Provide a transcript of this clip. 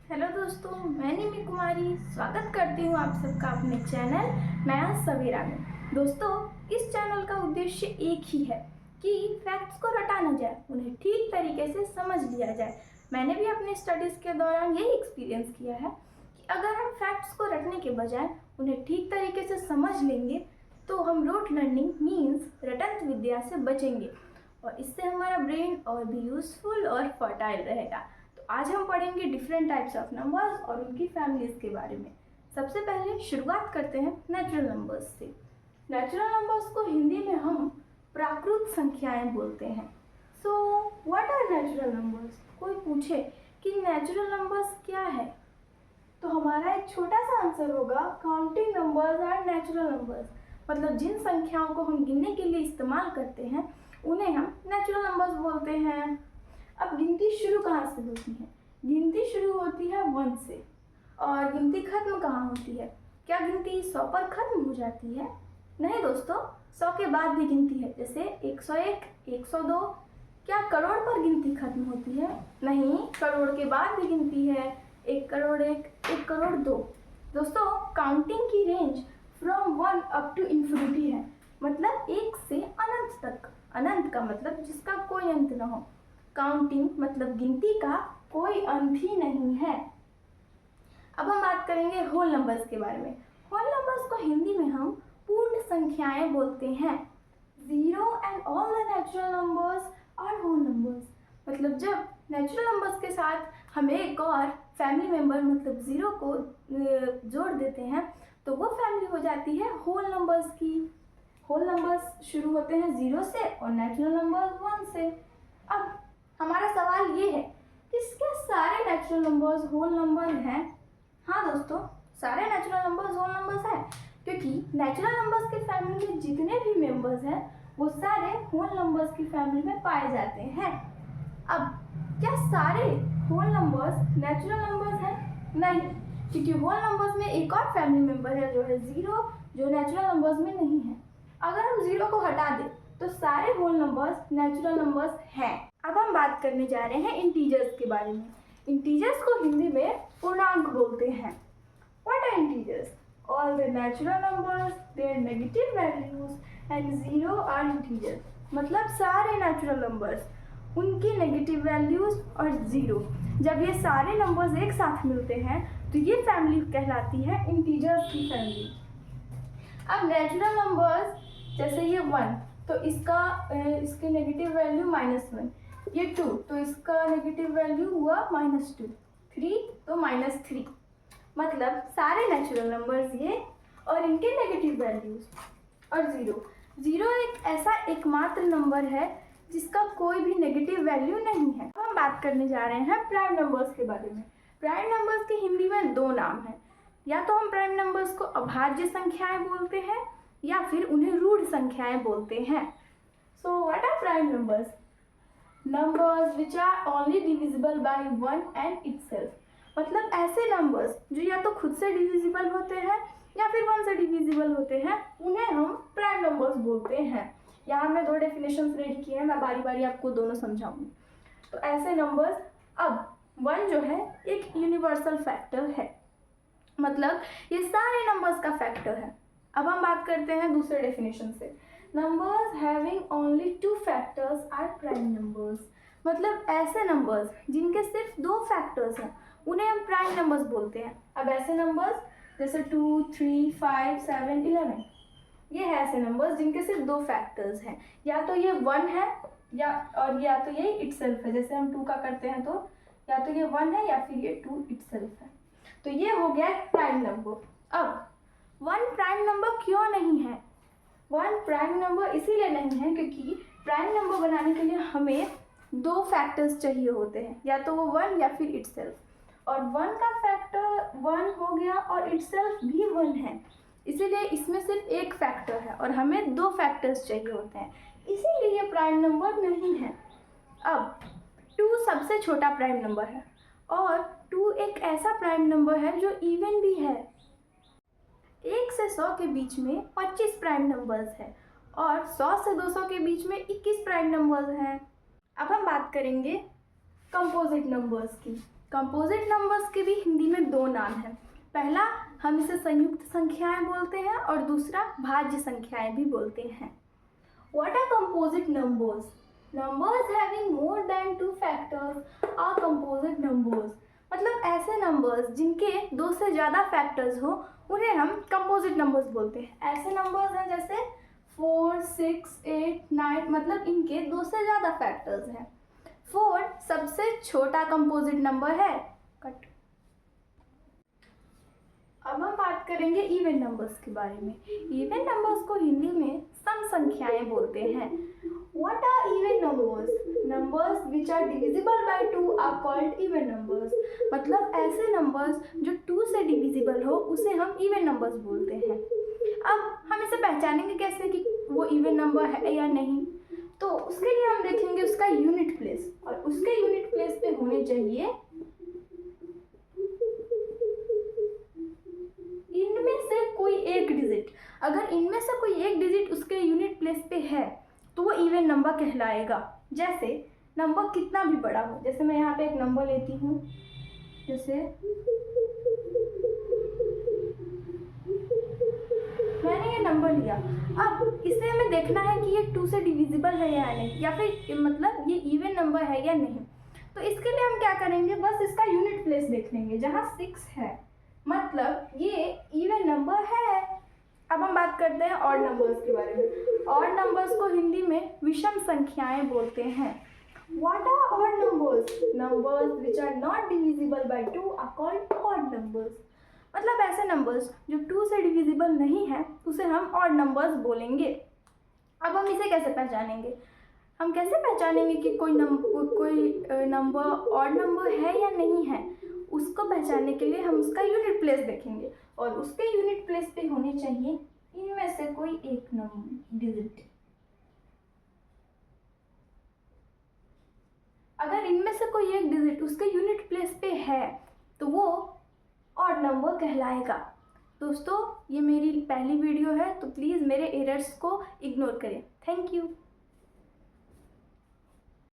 Hello दोस्तों, मैं निमी कुमारी स्वागत करती हूँ आप सबका अपने चैनल नया सवेरा में। दोस्तों, इस चैनल का उद्देश्य एक ही है कि फैक्ट्स को रटा न जाए, उन्हें ठीक तरीके से समझ लिया जाए। मैंने भी अपने स्टडीज़ के दौरान यही एक्सपीरियंस किया है कि अगर हम फैक्ट्स को रटने के बजाय उन्हें ठीक तरीके से समझ लेंगे तो हम रोट लर्निंग मीन्स रटंत विद्या से बचेंगे और इससे हमारा ब्रेन और भी यूज़फुल और फर्टाइल रहेगा। आज हम पढ़ेंगे डिफरेंट टाइप्स ऑफ नंबर्स और उनकी फैमिलीज के बारे में। सबसे पहले शुरुआत करते हैं नेचुरल नंबर्स से। नेचुरल नंबर्स को हिंदी में हम प्राकृत संख्याएं बोलते हैं। So what are natural numbers? कोई पूछे कि नेचुरल नंबर्स क्या है तो हमारा एक छोटा सा आंसर होगा counting numbers are natural numbers. मतलब जिन संख्याओं को हम गिनने के लिए इस्तेमाल करते हैं उन्हें हम नेचुरल नंबर्स बोलते हैं। अब गिनती शुरू कहाँ से होती है? गिनती शुरू होती है 1 से। और गिनती खत्म कहाँ होती है? क्या गिनती 100 पर खत्म हो जाती है? नहीं दोस्तों, 100 के बाद भी गिनती है, जैसे 101, 102। क्या करोड़ पर गिनती खत्म होती है? नहीं, करोड़ के बाद भी गिनती है, 1 करोड़ 1, 1 करोड़ 2। दोस्तों, काउंटिंग की range from 1 up to infinity है, मतलब 1 से अनंत तक। अनंत का मतलब जिसका कोई अंत न हो। काउंटिंग मतलब गिनती का कोई अंत ही नहीं है। अब हम बात करेंगे होल नंबर्स के बारे में। होल नंबर्स को हिंदी में हम पूर्ण संख्याएं बोलते हैं। 0 and all the natural numbers are whole numbers. मतलब जब नेचुरल नंबर्स के साथ हम एक और फैमिली मेंबर मतलब 0 को जोड़ देते हैं तो वो फैमिली हो जाती है होल नंबर्स की। होल नंबर्स शुरू होते हैं 0 से और नेचुरल नंबर्स 1 से। अब हमारा सवाल ये है कि क्या सारे नेचुरल नंबर्स होल नंबर हैं? हाँ दोस्तों, सारे नेचुरल नंबर्स होल नंबर्स हैं, क्योंकि नेचुरल नंबर्स की फैमिली में जितने भी मेंबर्स हैं वो सारे होल नंबर्स की फैमिली में पाए जाते हैं। अब क्या सारे होल नंबर्स नेचुरल नंबर्स हैं? नहीं, क्योंकि होल नंबर्स में एक और फैमिली मेंबर है जो है 0, जो नेचुरल नंबर्स में नहीं है। अगर हम 0 को हटा दें तो सारे होल नंबर्स नेचुरल नंबर्स हैं। अब हम बात करने जा रहे हैं इंटीजर्स के बारे में। इंटीजर्स को हिंदी में पूर्णांक बोलते हैं। What are integers? All the natural numbers, their negative values and 0 are integers. मतलब सारे नेचुरल नंबर्स, उनकी नेगेटिव वैल्यूज और 0, जब ये सारे नंबर्स एक साथ मिलते हैं तो ये फैमिली कहलाती है इंटीजर्स की फैमिली। अब नेचुरल नंबर्स जैसे ये 1 तो इसके नेगेटिव वैल्यू -1, ये 2 तो इसका नेगेटिव वैल्यू हुआ -2, 3 तो -3। मतलब सारे नेचुरल नंबर्स ये और इनके नेगेटिव वैल्यूज और 0 एक ऐसा एकमात्र नंबर है जिसका कोई भी नेगेटिव वैल्यू नहीं है। अब हम बात करने जा रहे हैं प्राइम नंबर्स के बारे में। प्राइम नंबर्स के हिंदी में 2 नाम हैं। या तो हम प्राइम नंबर्स को अभाज्य संख्याएं बोलते हैं या फिर उन्हें रूढ़ संख्याएं बोलते हैं। So what are prime numbers? Numbers which are only divisible by 1 and itself. मतलब ऐसे नंबर्स जो या तो खुद से डिविजिबल होते हैं या फिर 1 से डिविजिबल होते हैं, उन्हें हम प्राइम नंबर्स बोलते हैं। यहाँ हमने 2 डेफिनेशंस रेडी किए हैं, मैं बारी बारी आपको दोनों समझाऊंगी। तो ऐसे नंबर्स, अब 1 जो है एक यूनिवर्सल फैक्टर है, मतलब ये सारे नंबर्स का फैक्टर है। अब हम बात करते हैं दूसरे डेफिनेशन से। Numbers having only 2 factors are prime numbers. मतलब ऐसे नंबर्स जिनके सिर्फ 2 फैक्टर्स हैं उन्हें हम प्राइम नंबर्स बोलते हैं। अब ऐसे नंबर्स जैसे 2, 3, 5, 7, 11, ये है ऐसे नंबर्स जिनके सिर्फ 2 फैक्टर्स हैं। या तो ये 1 है या तो ये इटसेल्फ है। जैसे हम 2 का करते हैं तो या तो ये 1 है या फिर ये 2 इटसेल्फ है। तो ये हो गया प्राइम नंबर। अब 1 प्राइम नंबर क्यों नहीं है? 1 प्राइम नंबर इसीलिए नहीं है क्योंकि प्राइम नंबर बनाने के लिए हमें 2 फैक्टर्स चाहिए होते हैं, या तो वो 1 या फिर इटसेल्फ। और 1 का फैक्टर 1 हो गया और इटसेल्फ भी 1 है, इसीलिए इसमें सिर्फ एक फैक्टर है और हमें 2 फैक्टर्स चाहिए होते हैं, इसीलिए ये प्राइम नंबर नहीं है। अब 2 सबसे छोटा प्राइम नंबर है और 2 एक ऐसा प्राइम नंबर है जो इवन भी है। 1 से 100 के बीच में 25 प्राइम नंबर्स हैं और 100 से 200 के बीच में 21 प्राइम नंबर्स हैं। अब हम बात करेंगे कंपोजिट नंबर्स की। कंपोजिट नंबर्स के भी हिंदी में दो नाम हैं। पहला हम इसे संयुक्त संख्याएं बोलते हैं और दूसरा भाज्य संख्याएं भी बोलते हैं। What are composite numbers? Numbers having more than 2 factors are composite numbers. मतलब ऐसे नंबर्स जिनके दो से ज़्यादा फैक्टर्स हो उन्हें हम कंपोजिट नंबर्स बोलते हैं। ऐसे नंबर्स हैं जैसे 4, 6, 8, 9, मतलब इनके दो से ज़्यादा फैक्टर्स हैं। 4 सबसे छोटा कंपोजिट नंबर है। कट। अब हम बात करेंगे इवन नंबर्स के बारे में। इवन नंबर्स को हिंदी में सम संख्याएं बोलते हैं। What are even numbers? Numbers which are divisible by 2 are called even numbers. मतलब ऐसे नंबर्स जो 2 से डिविजिबल हो उसे हम इवन नंबर्स बोलते हैं। अब हम इसे पहचानेंगे कैसे कि वो इवन नंबर है या नहीं, तो उसके लिए हम देखेंगे उसका यूनिट प्लेस, और उसके यूनिट प्लेस पे होने चाहिए इनमें से कोई एक डिजिट। अगर इनमें से कोई एक डिजिट उसके यूनिट प्लेस पे है तो वो इवन नंबर कहलाएगा। जैसे नंबर कितना भी बड़ा हो, जैसे मैं यहाँ पे एक नंबर लेती हूँ, जैसे मैंने ये नंबर लिया। अब इसे हमें देखना है कि ये 2 से डिविजिबल है या नहीं, या फिर मतलब ये इवन नंबर है या नहीं। तो इसके लिए हम क्या करेंगे, बस इसका यूनिट प्लेस देख लेंगे। जहाँ 6 है मतलब ये इवन नंबर है। अब हम बात करते हैं ऑड नंबर्स के बारे में। ऑड नंबर्स को हिंदी में विषम संख्याएं बोलते हैं। What are odd numbers? Numbers which are not divisible by 2 are called odd numbers. मतलब ऐसे नंबर्स जो 2 से डिविजिबल नहीं है उसे हम ऑड नंबर्स बोलेंगे। अब हम इसे कैसे पहचानेंगे? हम कैसे पहचानेंगे कि कोई नंबर ऑड नंबर है या नहीं है? उसको पहचानने के लिए हम उसका यूनिट प्लेस देखेंगे, और उसके यूनिट प्लेस पे होने चाहिए इनमें से कोई एक डिजिट। अगर इनमें से कोई एक डिजिट उसके यूनिट प्लेस पे है तो वो ऑड नंबर कहलाएगा। दोस्तों, ये मेरी पहली वीडियो है तो प्लीज़ मेरे एरर्स को इग्नोर करें। Thank you.